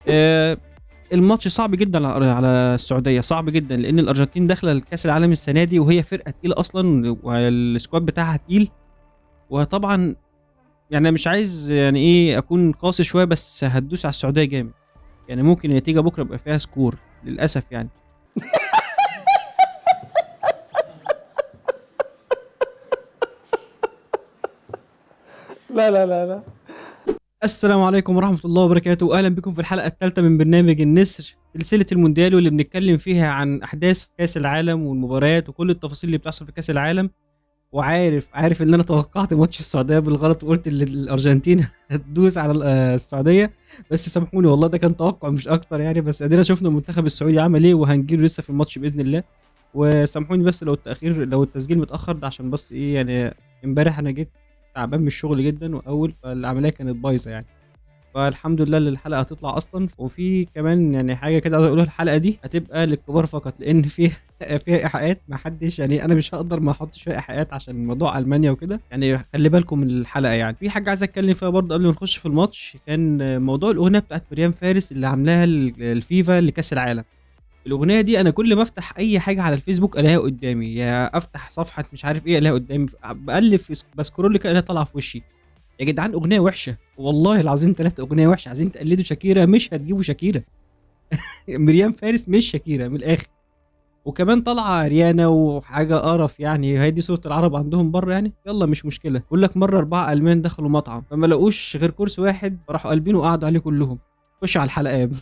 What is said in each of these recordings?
آه، الماتش صعب جدا على السعوديه، صعب جدا، لان الارجنتين داخله لكاس العالم السنه دي وهي فرقه تقيله اصلا والسكواد بتاعها تقيل. وطبعا يعني أنا مش عايز يعني ايه اكون قاسي شويه، بس هتدوس على السعوديه جامد. يعني ممكن النتيجه بكره يبقى فيها سكور للاسف يعني. لا لا لا لا. السلام عليكم ورحمة الله وبركاته، أهلا بكم في الحلقة الثالثة من برنامج النسر، سلسلة المونديال واللي بنتكلم فيها عن أحداث كأس العالم والمباريات وكل التفاصيل اللي بتحصل في كأس العالم. وعارف إن أنا توقعت ماتش السعودية بالغلط وقلت إن الأرجنتين هتدوس على السعودية. بس سامحوني والله ده كان توقع مش أكتر يعني، بس أدينا شفنا المنتخب السعودي عمل إيه وهنجيله لسه في الماتش بإذن الله. وسامحوني بس لو التسجيل متأخر ده عشان بس إيه يعني، امبارح أنا جيت تعبان من الشغل جدا وأول فالعملية كانت بايظة يعني. فالحمد لله اللي الحلقه هتطلع اصلا. وفي كمان يعني حاجه كده عايز اقولها، الحلقه دي هتبقى للكبار فقط لان فيها ايحاءات، ما حدش يعني انا مش هقدر ما احطش فيها ايحاءات عشان موضوع المانيا وكده يعني. خلي بالكم من الحلقه يعني. في حاجه عايز اتكلم فيها برضه قبل ما نخش في الماتش، كان موضوع الاغنيه بتاعت مريم فارس اللي عاملاها الفيفا لكاس العالم. الاغنيه دي انا كل ما افتح اي حاجه على الفيسبوك الاقيها قدامي، يا افتح صفحه مش عارف ايه الاقيها قدامي، بقلب بسكرول كده الاقيها طالعه في وشي. يا جدعان اغنيه وحشه والله العظيم، ثلاثة اغنيه وحشه. عايزين تقلدوا شاكيرا مش هتجيبوا شاكيرا. مريم فارس مش شاكيرا من الاخر. وكمان طالعه ريانا وحاجه قرف يعني، هي دي صوره العرب عندهم بره يعني. يلا مش مشكله، بقول لك مره 4 المان دخلوا مطعم فما لقوش غير كرسي واحد فراحوا قلبين وقعدوا عليه كلهم. خش على الحلقه يا ابني.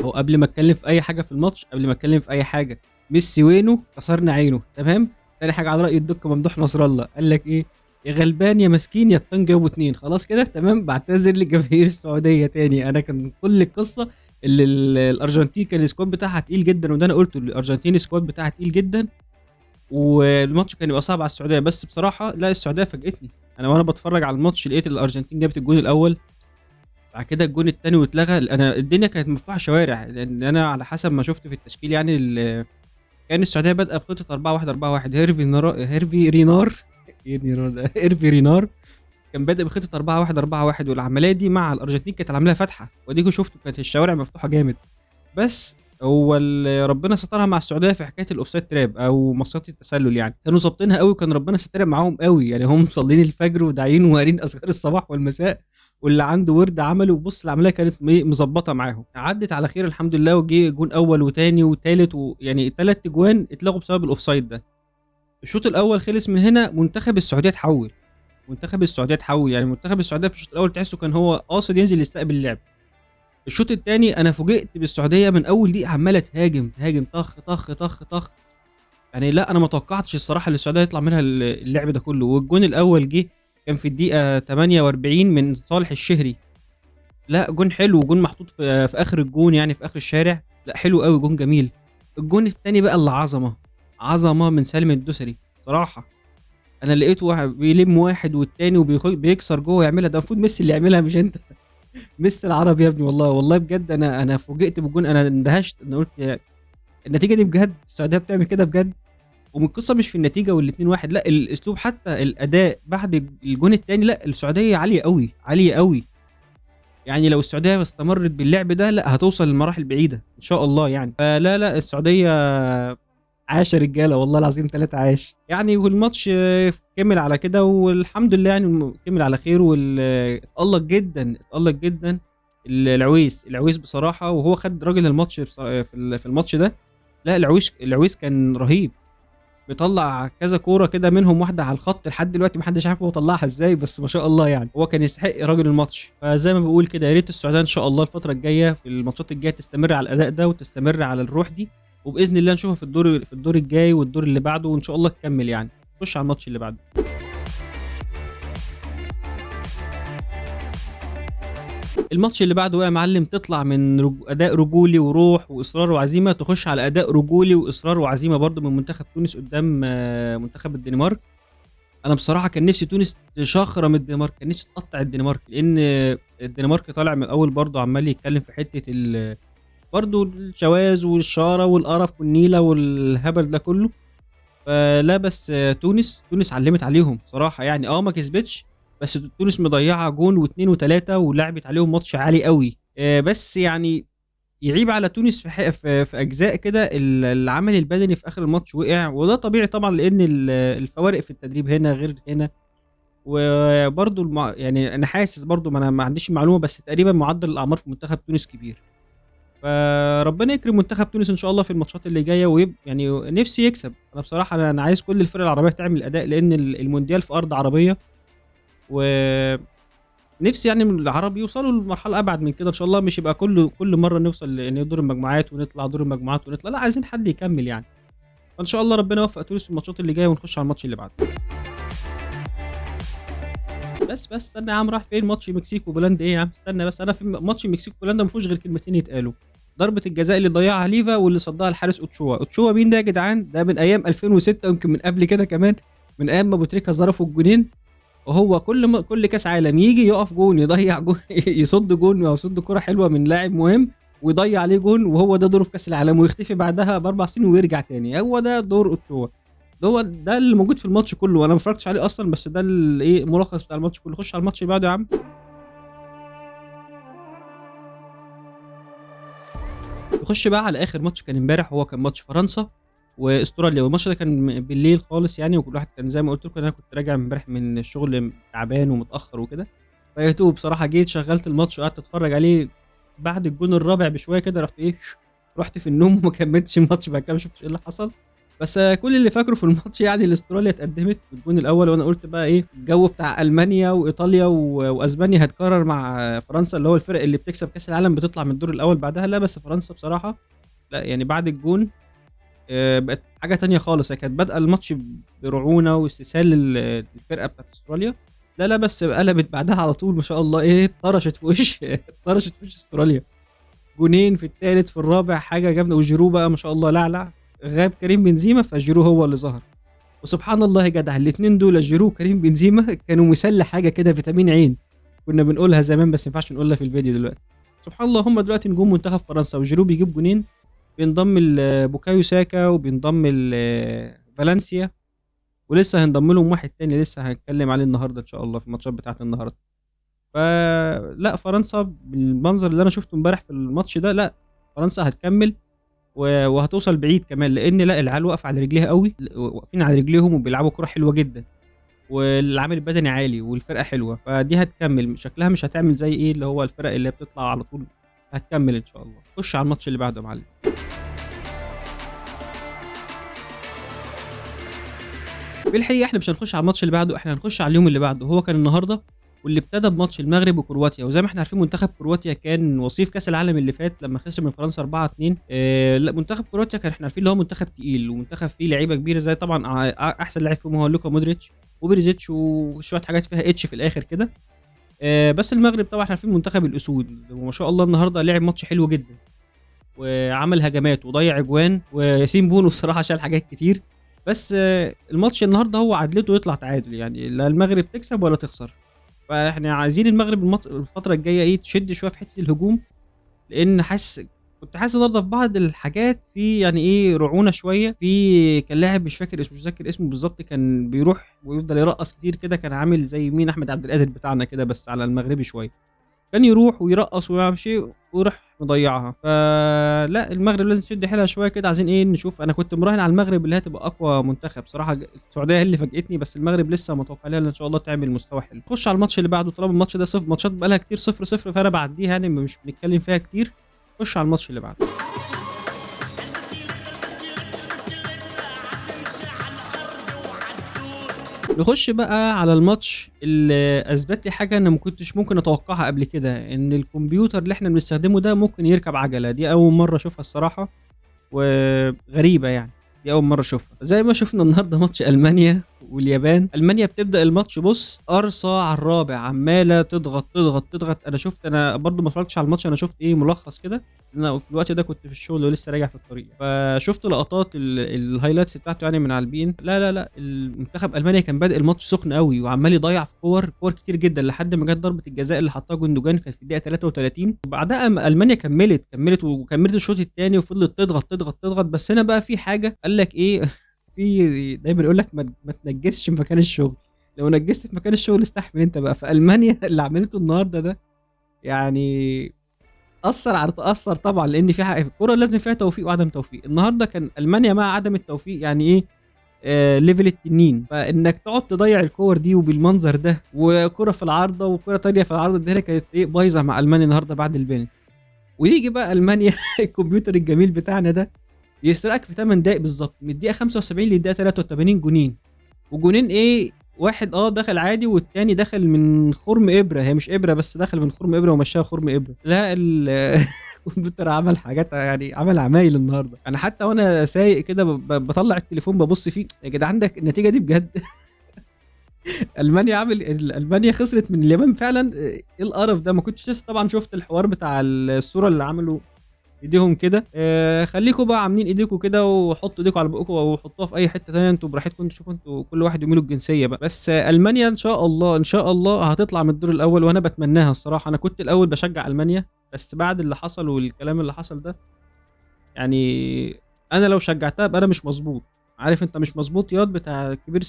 هو قبل ما اتكلم في اي حاجه في الماتش، قبل ما اتكلم في اي حاجه، ميسي وينه كسرنا عينه تمام. تاني حاجه على راي الدك ممدوح نصر الله قال لك ايه، يا غلبان يا مسكين يا الطن جابوا اتنين خلاص كده تمام. بعتذر لجماهير السعوديه تاني، انا كان كل القصه اللي الارجنتين كان السكواد بتاعها تقيل جدا، وده انا قلته الارجنتين السكواد بتاعها تقيل جدا والماتش كان يبقى صعب على السعوديه. بس بصراحه لا، السعوديه فاجئتني. انا وانا بتفرج على الماتش لقيت الارجنتين جابت الجون الاول، بعد كده الجون التاني واتلغى. انا الدنيا كانت مفتوحه شوارع، لان انا على حسب ما شفت في التشكيل يعني كان السعوديه بادئه بخطه 4-1-4-1. هيرفي رينار كان بادئ بخطه 4-1-4-1، والعمليه دي مع الارجنتين كانت عاملاها فاتحه، وديكوا شفتوا كانت الشوارع مفتوحه جامد. بس هو ربنا سترها مع السعوديه في حكايه الاوفسايد تراب او مصيده التسلل يعني، كانوا ظابطينها قوي، كان ربنا سترها معاهم قوي يعني. هم مصلين الفجر وداعين وقارين اذكار الصباح والمساء، واللي عنده ورد عمله. وبص العمليه كانت مظبطه معاهم، عدت على خير الحمد لله. وجي جون اول وتاني وتالت ويعني 3 اجوان اتلغوا بسبب الاوفسايد ده. الشوط الاول خلص من هنا، منتخب السعوديه اتحول. يعني منتخب السعوديه في الشوط الاول تحسه كان هو قاصد ينزل يستقبل اللعب. الشوط الثاني انا فوجئت بالسعوديه من اول دقيقه عماله تهاجم طخ طخ طخ طخ. يعني لا انا ما توقعتش الصراحه ان السعوديه يطلع منها اللعب ده كله. والجون الاول جه كان في الدقيقه 48 من صالح الشهري. لا جون حلو، جون محطوط في اخر الجون يعني في اخر الشارع. لا حلو قوي، جون جميل. الجون الثاني بقى اللي عظمه من سالم الدوسري صراحه. انا لقيت واحد بيلم واحد والتاني وبيكسر جوه يعملها، ده المفروض ميسي اللي يعملها مش انت. ميسي العربي يا ابني، والله بجد انا فوجئت بالجون، انا اندهشت. انا قلت النتيجه دي بجد السعوديه بتعمل كده بجد. ومن القصه مش في النتيجه والاتنين واحد، لا الاسلوب حتى الاداء بعد الجون التاني. لا السعوديه عاليه قوي عاليه قوي يعني. لو السعوديه استمرت باللعب ده لا هتوصل لمراحل بعيده ان شاء الله يعني. فلا السعوديه عاش يا رجاله والله العظيم 3 عاش يعني. والماتش كمل على كده والحمد لله يعني، كمل على خير. اتألق جدا العويس بصراحه، وهو خد راجل الماتش في الماتش ده. لا العويس كان رهيب، بيطلع كذا كوره كده، منهم واحده على الخط لحد دلوقتي محدش عارف هو طلعها ازاي، بس ما شاء الله يعني هو كان يستحق راجل الماتش. فزي ما بقول كده، يا ريت السعوديه ان شاء الله الفتره الجايه في الماتشات الجايه تستمر على الاداء ده وتستمر على الروح دي، وباذن الله نشوفها في الدور الجاي والدور اللي بعده، وان شاء الله تكمل يعني. خش على الماتش اللي بعده. الماتش اللي بعده يا معلم، تطلع من اداء رجولي وروح واصرار وعزيمه، تخش على اداء رجولي واصرار وعزيمه برضو من منتخب تونس قدام منتخب الدنمارك. انا بصراحه كان نفسي تونس تشخرم الدنمارك، كان نفسي تقطع الدنمارك، لان الدنمارك طالع من الاول برضو عمال يتكلم في حته برضو الشواذ والشاره والقرف والنيله والهبل ده كله. فلا بس تونس علمت عليهم صراحه يعني، ما كسبتش، بس تونس مضيعه جون واثنين وثلاثه ولعبت عليهم ماتش عالي قوي. بس يعني يعيب على تونس في اجزاء كده، العمل البدني في اخر الماتش وقع، وده طبيعي طبعا لان الفوارق في التدريب هنا غير هنا. وبرضو يعني انا حاسس برضو، ما انا ما عنديش المعلومه، بس تقريبا معدل الاعمار في منتخب تونس كبير. فربنا يكرم منتخب تونس ان شاء الله في الماتشات اللي جايه، يعني نفسي يكسب. انا بصراحه انا عايز كل الفرق العربيه تعمل اداء، لان المونديال في ارض عربيه، ونفسي يعني من العرب يوصلوا لمرحله ابعد من كده ان شاء الله، مش يبقى كل مره نوصل دور المجموعات ونطلع دور المجموعات ونطلع، لا عايزين حد يكمل يعني. فان شاء الله ربنا يوفق تونس في الماتشات اللي جايه، ونخش على الماتش اللي بعده. بس استنى يا عم، راح فين ماتش المكسيك وبولندا؟ ايه يا عم استنى بس، انا في ماتش المكسيك وبولندا ما فيهوش غير كلمتين يتقالوا: ضربه الجزاء اللي ضيعها ليفا واللي صدها الحارس اوتشوا مين ده يا جدعان؟ ده من ايام 2006 يمكن من قبل كده كمان، من ايام ما ابو تريكه ظرفوا الجونين. وهو كل كاس عالم يجي يقف جون، يضيع جون يصد جون او يصد كره حلوه من لاعب مهم ويضيع عليه جون، وهو ده دوره في كاس العالم، ويختفي بعدها ب4 سنين ويرجع تاني. هو ده دور اوتشوا، ده اللي موجود في الماتش كله. انا ما اتفرجتش عليه اصلا، بس ده الايه ملخص بتاع الماتش كله. خش على الماتش اللي بعده يا عم. نخش بقى على اخر ماتش كان امبارح، هو كان ماتش فرنسا واستراليا، والماتش ده كان بالليل خالص يعني، وكل واحد كان زي ما قلت لكم انا كنت راجع امبارح من الشغل تعبان ومتاخر وكده، فيتوه بصراحه. جيت شغلت الماتش وقعدت اتفرج عليه. بعد الجون الرابع بشويه كده رحت في النوم وما كملتش الماتش، بعد كده ما شفتش ايه اللي حصل. بس كل اللي فاكره في الماتش يعني الاستراليا اتقدمت بالجون الاول، وانا قلت بقى ايه الجو بتاع المانيا وايطاليا واسبانيا هيتكرر مع فرنسا، اللي هو الفرق اللي بتكسب كاس العالم بتطلع من الدور الاول بعدها. لا بس فرنسا بصراحه لا يعني بعد الجون بقت حاجه تانية خالص. هي كانت بادئه الماتش برعونه واستسهال للفرقه بتاعت استراليا، لا بس قلبت بعدها على طول ما شاء الله، طرشت في وش طرشت في وش استراليا. جونين في الثالث في الرابع، حاجه جامده. وجيرو بقى ما شاء الله لعلع، غاب كريم بنزيما فجيرو هو اللي ظهر. وسبحان الله يا جدع، الاثنين دول جيرو وكريم بنزيما كانوا مثال حاجه كده، فيتامين عين كنا بنقولها زمان بس ما ينفعش نقولها في الفيديو دلوقتي. سبحان الله، هم دلوقتي نجوم منتخب فرنسا، وجيرو بيجيب جونين، بينضم بوكايو ساكا، وبينضم فالنسيا، ولسه هينضم لهم واحد تاني لسه هنتكلم عليه النهارده ان شاء الله في الماتشات بتاعت النهارده. فلا فرنسا بالمنظر اللي انا شفته امبارح في الماتش ده، لا فرنسا هتكمل وهتوصل بعيد كمان، لان لا العيال واقفه على رجليها قوي، واقفين على رجليهم وبيلعبوا كرة حلوه جدا، والعامل البدني عالي، والفرقه حلوه، فدي هتكمل شكلها، مش هتعمل زي ايه اللي هو الفرق اللي بتطلع على طول، هتكمل ان شاء الله. خش على الماتش اللي بعده يا معلم. في الحقيقه احنا مش هنخش على الماتش اللي بعده، احنا هنخش على اليوم اللي بعده. هو كان النهارده، واللي ابتدى بماتش المغرب وكرواتيا. وزي ما احنا عارفين منتخب كرواتيا كان وصيف كاس العالم اللي فات لما خسر من فرنسا 4-2. لا منتخب كرواتيا كان احنا عارفين اللي هو منتخب تقيل، ومنتخب فيه لعيبه كبيره، زي طبعا احسن لاعب فيهم هو لوكا مودريتش وبيريزيتش، وشويه حاجات فيها اتش في الاخر كده. بس المغرب طبعا احنا عارفين منتخب الاسود، وما شاء الله النهارده لعب ماتش حلو جدا، وعمل هجمات وضيع اجوان، وياسين بونو بصراحه شال حاجات كتير. بس الماتش النهارده هو عدلته يطلع تعادل، يعني لا المغرب تكسب ولا تخسر. فاحنا عايزين المغرب الفتره الجايه تشد شويه في حته الهجوم، لان كنت حاسس النهارده في بعض الحاجات في يعني رعونه شويه. كان لاعب مش فاكر اسمه بالظبط، كان بيروح ويفضل يرقص كتير كده، كان عامل زي مين احمد عبد القادر بتاعنا كده بس على المغربي شويه، كان يروح ويرقص ويعمل شيء ويروح مضيعها. فلا المغرب لازم تشد حيلها شويه كده. عايزين نشوف، انا كنت مراهن على المغرب اللي هتبقى اقوى منتخب صراحه، السعوديه هي اللي فاجئتني، بس المغرب لسه متوقع لها ان شاء الله تعمل مستوى حلو. خش على الماتش اللي بعده، طالما الماتش ده صفر، ماتشات بقى لها كتير 0-0 فانا بعديها يعني مش بنتكلم فيها كتير. خش على الماتش اللي بعده. نخش بقى على الماتش اللي اثبت لي حاجه انا ما كنتش ممكن اتوقعها قبل كده، ان الكمبيوتر اللي احنا بنستخدمه ده ممكن يركب عجله. دي اول مره اشوفها الصراحه، وغريبه يعني، دي اول مره اشوفها. زي ما شفنا النهارده ماتش المانيا واليابان. المانيا بتبدا الماتش بص قرصه على الرابع، عماله تضغط تضغط تضغط. انا برضو ما اتفرجتش على الماتش، انا شفت ملخص كده، انا في الوقت ده كنت في الشغل ولسه راجع في الطريق، فشفت لقطات الهايلايتس بتاعته يعني من على البين. لا المنتخب المانيا كان بادئ الماتش سخن قوي، وعمال يضيع في كور كتير جدا، لحد ما جت ضربه الجزاء اللي حطها جوندوجان، كانت في الدقيقه 33. وبعدها المانيا كملت الشوط الثاني، وفضلت تضغط تضغط تضغط. بس هنا بقى في حاجه قال لك في دايما يقول لك ما تنجسش في مكان الشغل، لو نجست في مكان الشغل استحمل انت بقى. في المانيا اللي عملته النهارده ده يعني تأثر طبعا، لان في حق في الكوره لازم فيها توفيق وعدم توفيق. النهارده كان المانيا مع عدم التوفيق يعني ايه، ليفل التنين. فانك تقعد تضيع الكور دي وبالمنظر ده، وكره في العارضه وكره تانية في العارضه، الدنيا كانت ايه بايظه مع المانيا النهارده بعد البينالتي. ويجي بقى المانيا الكمبيوتر الجميل بتاعنا ده يسرقك في 8 دقايق بالظبط، من الدقيقه 75 للدقيقه 83 جونين. وجونين ايه، واحد دخل عادي، والتاني دخل من خرم ابره، هي مش ابره بس دخل من خرم ابره ومشاها خرم ابره. لا الكمبيوتر عمل حاجات، يعني عمل عمايل النهارده. انا حتى وانا سايق كده بطلع التليفون ببص فيه، يا جدع عندك النتيجه دي بجد؟ المانيا خسرت من اليابان فعلا. ايه القرف ده؟ ما كنتش لسه طبعا شفت الحوار بتاع الصوره اللي عملوا ايديهم كده. خليكم بقى عاملين ايديكم كده، وحطوا ايديكم على بقكم وحطوها في اي حته ثانيه، انتوا براحتكم، انتوا شوفوا انتوا كل واحد يميلوا الجنسيه بقى. بس المانيا ان شاء الله ان شاء الله هتطلع من الدور الاول، وانا بتمناها الصراحه. انا كنت الاول بشجع المانيا، بس بعد اللي حصل والكلام اللي حصل ده، يعني انا لو شجعتها بقى انا مش مظبوط. عارف انت مش مظبوط ياض بتاع كبير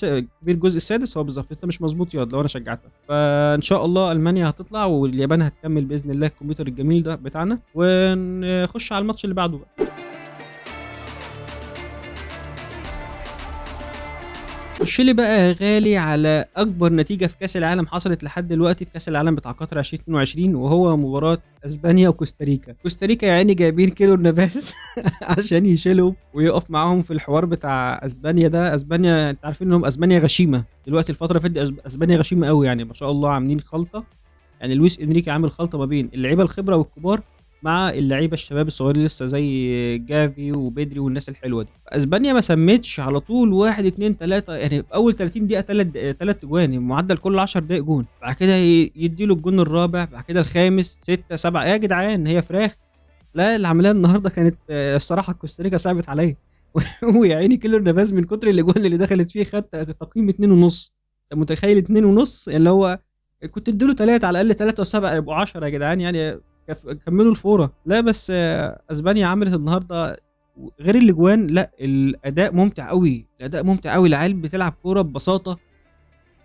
الجزء السادس، هو بالظبط انت مش مظبوط ياض لو انا شجعتها. فان شاء الله المانيا هتطلع واليابان هتكمل باذن الله الكمبيوتر الجميل ده بتاعنا، ونخش على الماتش اللي بعده بقى. خش لي بقى يا غالي على اكبر نتيجه في كاس العالم حصلت لحد دلوقتي في كاس العالم بتاع قطر 2022، وهو مباراه اسبانيا وكوستاريكا. كوستاريكا يا عيني جايبين كيلو النباس عشان يشيلوا ويقف معاهم في الحوار بتاع اسبانيا ده. اسبانيا انت عارفين انهم اسبانيا غشيمه دلوقتي الفتره اللي فاتت، اسبانيا غشيمه قوي يعني ما شاء الله، عاملين خلطه. يعني لويس انريكي عامل خلطه ما بين اللعيبه الخبره والكبار مع اللعيبه الشباب الصغيرين لسه زي جافي وبيدري والناس الحلوه دي. اسبانيا ما سمتش على طول 1 2 3، يعني في اول 30 دقيقه 3 اجوان، يعني معدل كل 10 دقائق جون. بعد كده يدي له الجون الرابع، بعد كده الخامس 6 7. ايه يا جدعان هي فراخ؟ لا العمليه النهارده كانت الصراحه كوستاريكا صعبت عليا ويا عيني كيلو النباز من كتر الاجوان اللي دخلت فيه خد تقييم 2.5. انت متخيل 2.5؟ اللي هو كنت اديله 3 على الاقل، 3 و7 يبقوا 10 يا جدعان يعني، كملوا الفوره. لا بس اسبانيا عملت النهارده غير الاجوان، لا الاداء ممتع قوي، الاداء ممتع قوي. العيال بتلعب كوره ببساطه،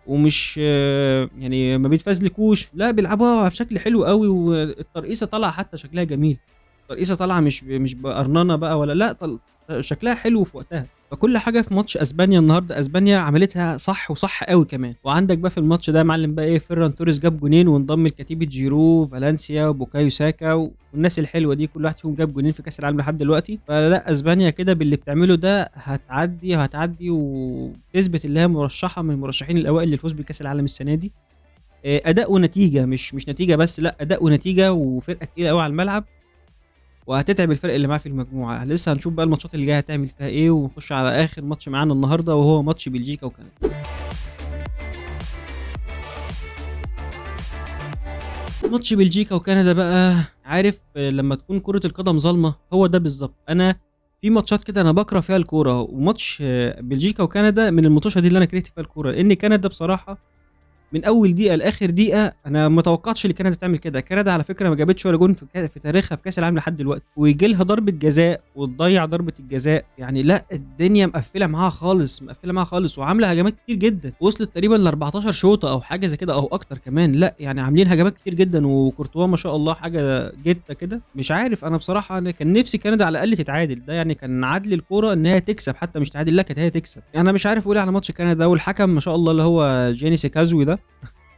ومش يعني ما بيتفزلكوش، لا بيلعبوها بشكل حلو قوي. والترقيصه طالعه حتى شكلها جميل، الترقيصه طالعه مش بقرنانه بقى ولا لا، شكلها حلو في وقتها. فكل حاجه في ماتش اسبانيا النهارده اسبانيا عملتها صح وصح قوي كمان. وعندك بقى في الماتش ده يا معلم بقى ايه، فيران توريس جاب جونين وانضم لكتيبه جيرو فالنسيا وبوكايو ساكا والناس الحلوه دي، كل واحد فيهم جاب جونين في كاس العالم لحد دلوقتي. فلا اسبانيا كده باللي بتعمله ده هتعدي وتثبت اللي هي مرشحه من المرشحين الاوائل للفوز بكاس العالم السنه دي. اداء ونتيجه، مش نتيجه بس، لا اداء ونتيجه، وفرقه تقيله قوي على الملعب، وهتتعب الفرق اللي معاه في المجموعه. لسه هنشوف بقى الماتشات اللي جايه هتعمل فيها ايه، ونخش على اخر ماتش معانا النهارده وهو ماتش بلجيكا وكندا. ماتش بلجيكا وكندا بقى، عارف لما تكون كرة القدم ظلمة، هو ده بالظبط. انا في ماتشات كده انا بكره فيها الكوره، وماتش بلجيكا وكندا من الماتشات دي اللي انا كرهت فيها الكوره، لان كندا بصراحه من اول دقيقه لاخر دقيقه انا ما توقعتش ان كندا تعمل كده. كندا على فكره ما جابتش ولا جون في تاريخها في كاس العالم لحد دلوقتي، ويجي لها ضربه جزاء وتضيع ضربه الجزاء. يعني لا الدنيا مقفله معاها خالص، مقفله معاها خالص، وعامله هجمات كتير جدا، وصلت تقريبا ل 14 شوطه او حاجه زي كده او اكتر كمان. لا يعني عاملين هجمات كتير جدا، وكورتوا ما شاء الله حاجه جته كده. مش عارف انا بصراحه، انا كان نفسي كندا على الاقل تتعادل، ده يعني كان عدل الكوره ان هي تكسب، حتى مش تعادل، لا كانت هي تكسب. يعني انا مش عارف اقول على ماتش كندا، والحكم ما شاء الله اللي هو جيني سيكازوي ده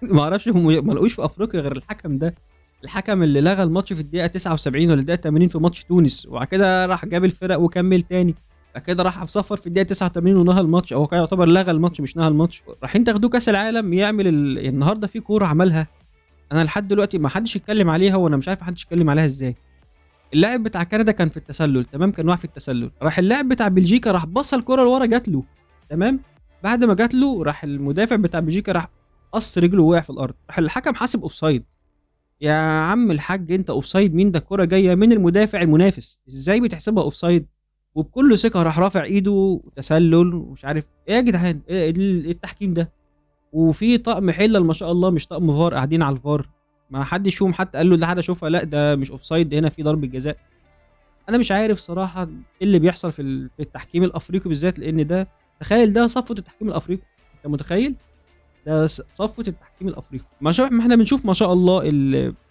ما اعرفش هم ما لقوش في افريقيا غير الحكم ده، الحكم اللي لغى الماتش في الدقيقه 79 ولا الدقيقه 80 في ماتش تونس، وبعد كده راح جاب الفرق وكمل تاني. بعد كده راح صفر في الدقيقه 89 ونهى الماتش، او كان يعتبر لغى الماتش مش نهى الماتش. رايحين تاخدوه كاس العالم، يعمل النهارده في كوره عملها انا لحد دلوقتي ما حدش يتكلم عليها، وانا مش عارف حدش يتكلم عليها ازاي. اللاعب بتاع كندا كان في التسلل تمام، كان واقع في التسلل، راح اللاعب بتاع بلجيكا راح بص الكوره لورا جات له تمام. بعد ما جات له راح المدافع بتاع بلجيكا راح قص رجله ووقع في الارض، راح الحكم حاسب اوفسايد. يا عم الحاج انت اوفسايد مين؟ ده الكوره جايه من المدافع المنافس، ازاي بتحسبها اوفسايد؟ وبكل ثقه راح رافع ايده وتسلل ومش عارف ايه يا جدعان، ايه التحكيم ده؟ وفي طقم حلل ما شاء الله، مش طقم فار قاعدين على الفار، ما حدش فيهم حتى قال له ده حد شوفها، لا ده مش اوفسايد، هنا في ضربه جزاء. انا مش عارف صراحه ايه اللي بيحصل في التحكيم الافريقي بالذات، لان ده تخيل ده صفوه التحكيم الافريقي، انت متخيل؟ ده صفوه التحكيم الافريقي. ما احنا بنشوف ما شاء الله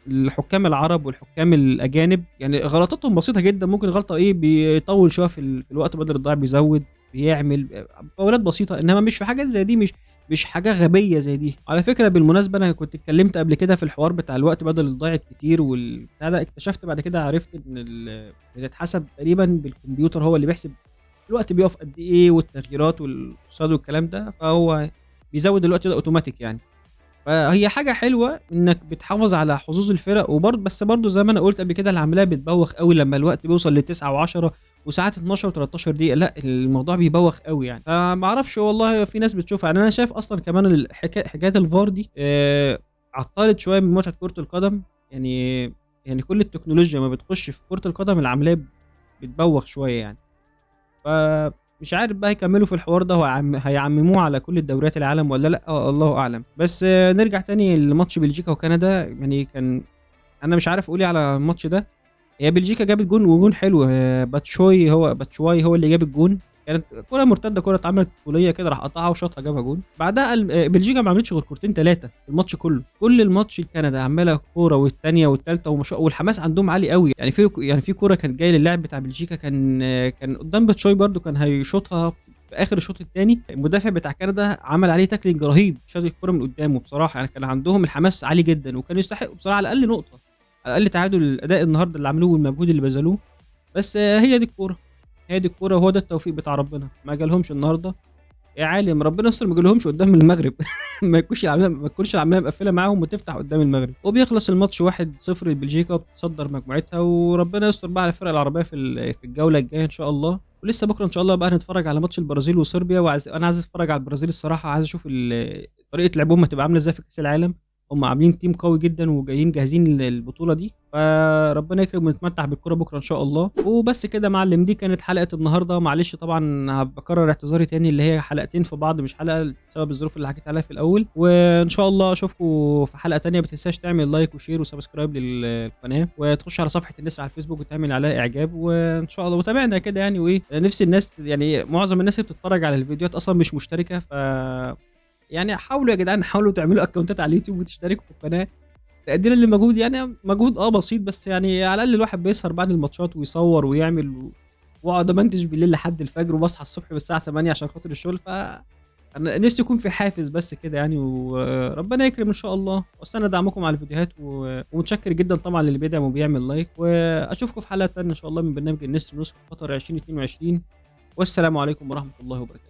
الحكام العرب والحكام الاجانب، يعني غلطاتهم بسيطه جدا، ممكن غلطه ايه بيطول شويه في الوقت بدل الضايع، بيزود بيعمل فاولات بسيطه، انما مش في حاجات زي دي، مش حاجه غبيه زي دي. على فكره بالمناسبه انا كنت اتكلمت قبل كده في الحوار بتاع الوقت بدل الضايع الكتير والبتاع ده، اكتشفت بعد كده عرفت ان بتتحسب تقريبا بالكمبيوتر، هو اللي بيحسب الوقت بيقف قد ايه والتغييرات والقصاد والكلام ده، فهو بيزود الوقت ده اوتوماتيك يعني. فهي حاجه حلوه انك بتحافظ على حظوظ الفرق، وبرضه بس برضه زي ما انا قلت قبل كده العمليه بتبوخ قوي لما الوقت بيوصل ل 9 و10 وساعات 12 و13 دقيقه، لا الموضوع بيبوخ قوي يعني. فما اعرفش والله، في ناس بتشوفها يعني. انا شايف اصلا كمان حكايه الفار دي عطلت شويه من متعه كره القدم يعني. يعني كل التكنولوجيا ما بتخش في كره القدم العمليه بتبوخ شويه يعني. فمش عارف بقى يكملوا في الحوار ده هيعمموه على كل الدوريات العالم ولا لا، الله اعلم. بس نرجع تاني لماتش بلجيكا وكندا، يعني كان انا مش عارف اقول ايه على الماتش ده. هي بلجيكا جابت جون وجون حلو، باتشواي هو اللي جاب الجون، كانت كرة مرتدة، كرة اتعملت طولية كده، راح قطعها وشاطها جابها جون. بعدها بلجيكا ما عملتش غير كورتين ثلاثة في الماتش كله، كل الماتش كندا عمالة كورة والثانية والثالثة والحماس عندهم عالي قوي يعني. في كورة كانت جاية للاعب بتاع بلجيكا، كان قدام باتشواي برده، كان هيشوطها في اخر الشوط الثاني، المدافع بتاع كندا عمل عليه تاكلينج رهيب، شاط الكوره من قدامه بصراحه يعني. كان عندهم الحماس عالي جدا، وكانوا يستحقوا بصراحه على الاقل نقطه، على الاقل تعادل. الاداء النهارده اللي عملوه والمجهود اللي بذلوه، بس هي دي الكوره، هي دي الكوره، وهو ده التوفيق بتاع ربنا. ما جالهمش النهارده يا عالم، ربنا يستر ما جالهمش قدام المغرب ما تكونش العمليه مقفله معاهم وتفتح قدام المغرب. وبيخلص الماتش 1-0 لبلجيكا، وبتصدر مجموعتها، وربنا يستر بقى على الفرق العربيه في الجوله الجايه ان شاء الله. ولسه بكره ان شاء الله بقى نتفرج على ماتش البرازيل وصربيا، انا عايز اتفرج على البرازيل الصراحه، عايز اشوف طريقه لعبهم هتبقى عامله ازاي في كاس العالم. هم عاملين تيم قوي جدا وجايين جاهزين للبطوله دي، فربنا يكرم ونتمتع بالكره بكره ان شاء الله. وبس كده يا معلم، دي كانت حلقه النهارده. معلش طبعا هبكرر اعتذاري تاني، اللي هي حلقتين في بعض مش حلقه بسبب الظروف اللي حكيت عليها في الاول. وان شاء الله اشوفكم في حلقه تانية. ما تنساش تعمل لايك وشير وسبسكرايب للقناه، وتخش على صفحه النسر على الفيسبوك وتعمل عليها اعجاب، وان شاء الله وتابعنا كده يعني. وايه نفس الناس يعني، معظم الناس اللي بتتفرج على الفيديوهات اصلا مش مشتركه، يعني حاولوا يا جدعان، حاولوا تعملوا اكونتات على اليوتيوب وتشتركوا في القناه تقديرا للمجهود، يعني مجهود بسيط، بس يعني على الاقل الواحد بيسهر بعد الماتشات ويصور ويعمل واقعد امنتج بالليل لحد الفجر، وبصحى الصبح بالساعه 8 عشان خاطر الشغل. انا نفسي يكون في حافز بس كده يعني، وربنا يكرم ان شاء الله. واستنى دعمكم على الفيديوهات، ومتشكر جدا طبعا للي بيدعم وبيعمل لايك. واشوفكم في حلقه ثانيه ان شاء الله من برنامج النسر نسخه قطر 2022، والسلام عليكم ورحمه الله وبركاته.